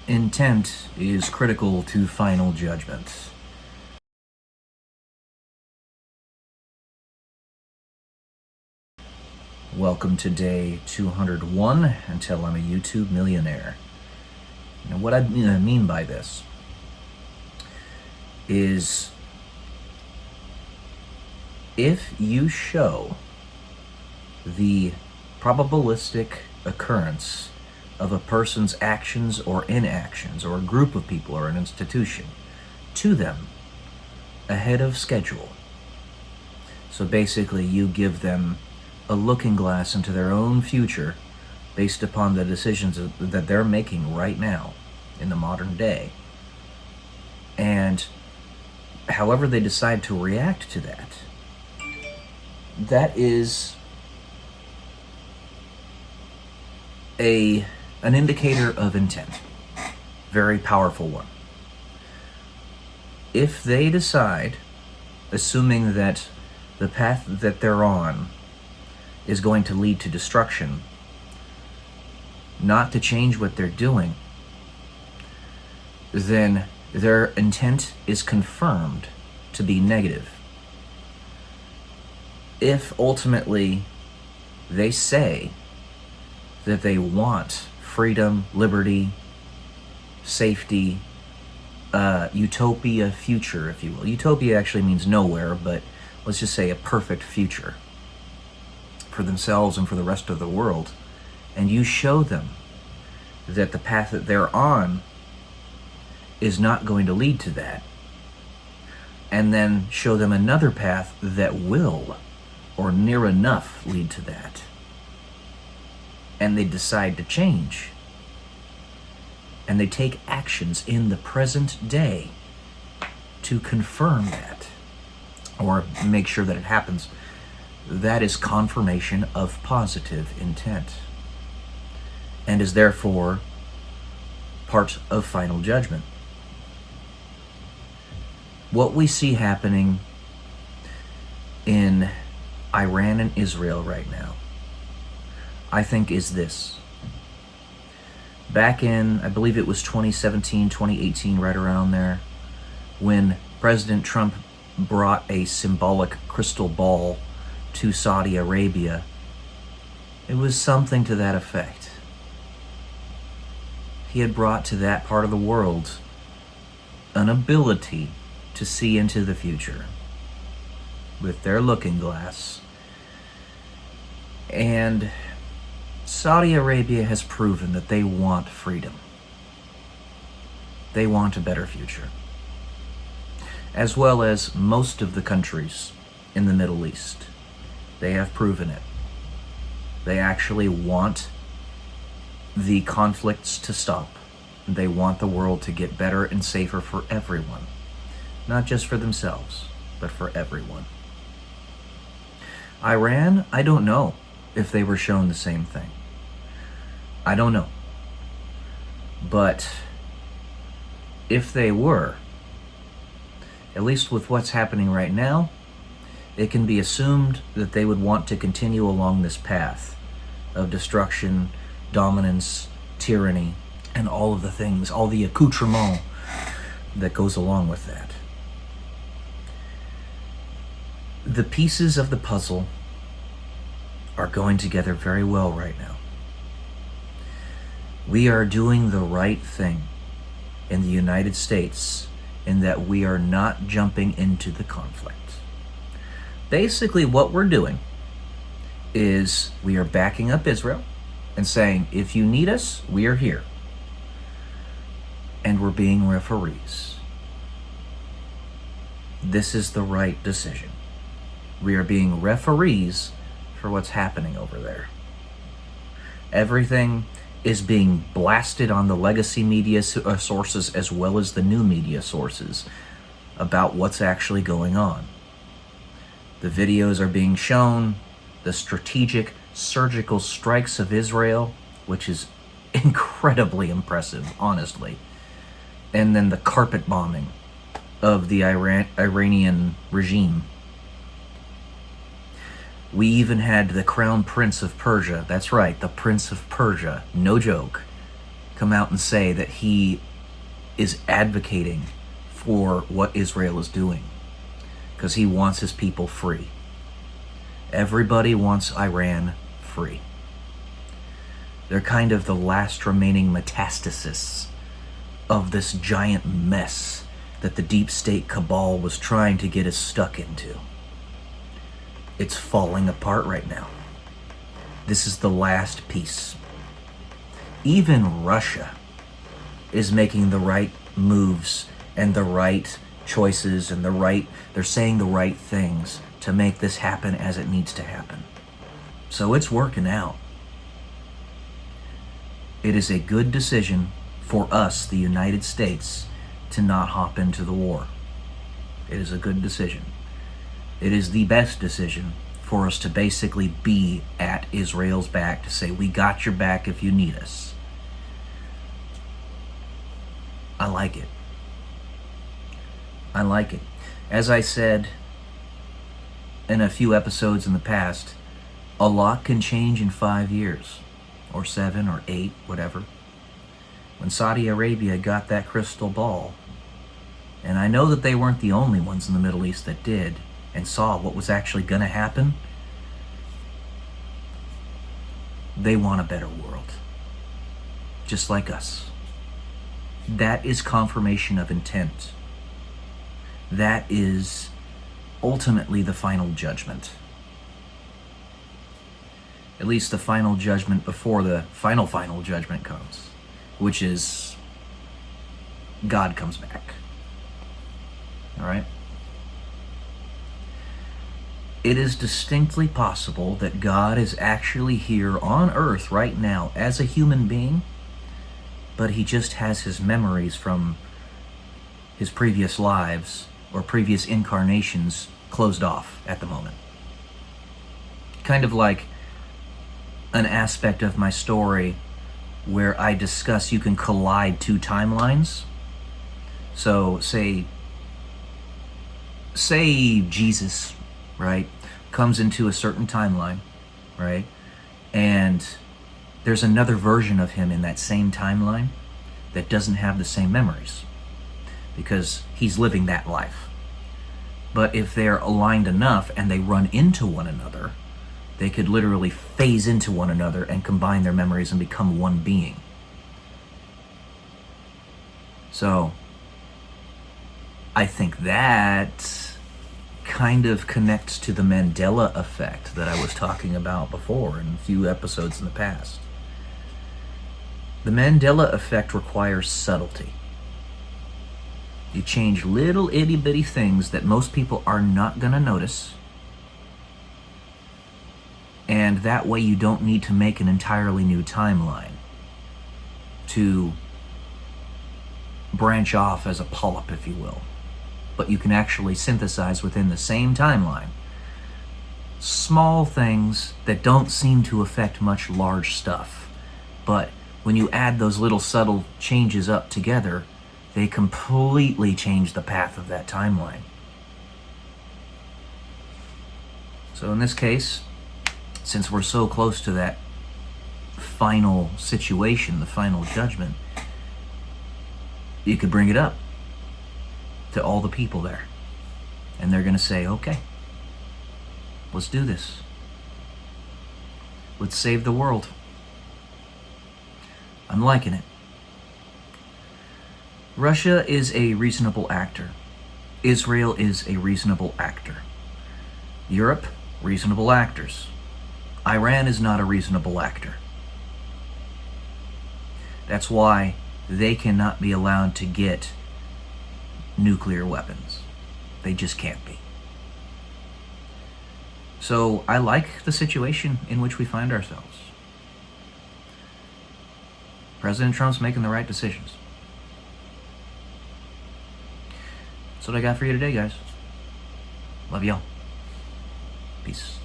Intent is critical to final judgment. Welcome to day 201 until I'm a YouTube millionaire. Now, what I mean by this is if you show the probabilistic occurrence of a person's actions or inactions, or a group of people or an institution, to them ahead of schedule. So basically you give them a looking glass into their own future based upon the decisions that they're making right now in the modern day. And however they decide to react to that, that is an indicator of intent. Very powerful one. If they decide, assuming that the path that they're on is going to lead to destruction, not to change what they're doing, then their intent is confirmed to be negative. If ultimately they say that they want freedom, liberty, safety, utopia future, if you will. Utopia actually means nowhere, but let's just say a perfect future for themselves and for the rest of the world. And you show them that the path that they're on is not going to lead to that, and then show them another path that will, or near enough, lead to that, and they decide to change, and they take actions in the present day to confirm that, or make sure that it happens, that is confirmation of positive intent, and is therefore part of final judgment. What we see happening in Iran and Israel right now, I think, is this. Back in, I believe it was 2017, 2018, right around there, when President Trump brought a symbolic crystal ball to Saudi Arabia, it was something to that effect. He had brought to that part of the world an ability to see into the future with their looking glass. And Saudi Arabia has proven that they want freedom. They want a better future. As well as most of the countries in the Middle East. They have proven it. They actually want the conflicts to stop. They want the world to get better and safer for everyone. Not just for themselves, but for everyone. Iran, I don't know if they were shown the same thing. I don't know. But if they were, at least with what's happening right now, it can be assumed that they would want to continue along this path of destruction, dominance, tyranny, and all of the things, all the accoutrement that goes along with that. The pieces of the puzzle are going together very well right now. We are doing the right thing in the United States in that we are not jumping into the conflict. Basically, what we're doing is we are backing up Israel and saying, if you need us, we are here. And we're being referees. This is the right decision. We are being referees for what's happening over there. Everything is being blasted on the legacy media sources as well as the new media sources about what's actually going on. The videos are being shown, the strategic surgical strikes of Israel, which is incredibly impressive, honestly. And then the carpet bombing of the Iranian regime. We even had the Crown Prince of Persia, that's right, the Prince of Persia, no joke, come out and say that he is advocating for what Israel is doing because he wants his people free. Everybody wants Iran free. They're kind of the last remaining metastasis of this giant mess that the deep state cabal was trying to get us stuck into. It's falling apart right now. This is the last piece. Even Russia is making the right moves and the right choices and they're saying the right things to make this happen as it needs to happen. So it's working out. It is a good decision for us, the United States, to not hop into the war. It is a good decision. It is the best decision for us to basically be at Israel's back, to say, we got your back if you need us. I like it. I like it. As I said in a few episodes in the past, a lot can change in 5 years, or 7 or 8, whatever. When Saudi Arabia got that crystal ball, and I know that they weren't the only ones in the Middle East that did, and saw what was actually going to happen, they want a better world. Just like us. That is confirmation of intent. That is ultimately the final judgment. At least the final judgment before the final judgment comes, which is God comes back. All right? It is distinctly possible that God is actually here on earth right now as a human being, but he just has his memories from his previous lives or previous incarnations closed off at the moment. Kind of like an aspect of my story where I discuss you can collide 2 timelines. So say Jesus, right, comes into a certain timeline, right, and there's another version of him in that same timeline that doesn't have the same memories because he's living that life. But if they're aligned enough and they run into one another, they could literally phase into one another and combine their memories and become one being. So I think that kind of connects to the Mandela effect that I was talking about before in a few episodes in the past. The Mandela effect requires subtlety. You change little itty bitty things that most people are not going to notice, and that way you don't need to make an entirely new timeline to branch off as a polyp, if you will. But you can actually synthesize within the same timeline small things that don't seem to affect much large stuff. But when you add those little subtle changes up together, they completely change the path of that timeline. So in this case, since we're so close to that final situation, the final judgment, you could bring it up to all the people there. And they're going to say, okay, let's do this. Let's save the world. I'm liking it. Russia is a reasonable actor. Israel is a reasonable actor. Europe, reasonable actors. Iran is not a reasonable actor. That's why they cannot be allowed to get nuclear weapons. They just can't be. So I like the situation in which we find ourselves. President Trump's making the right decisions. That's what I got for you today, guys. Love y'all. Peace.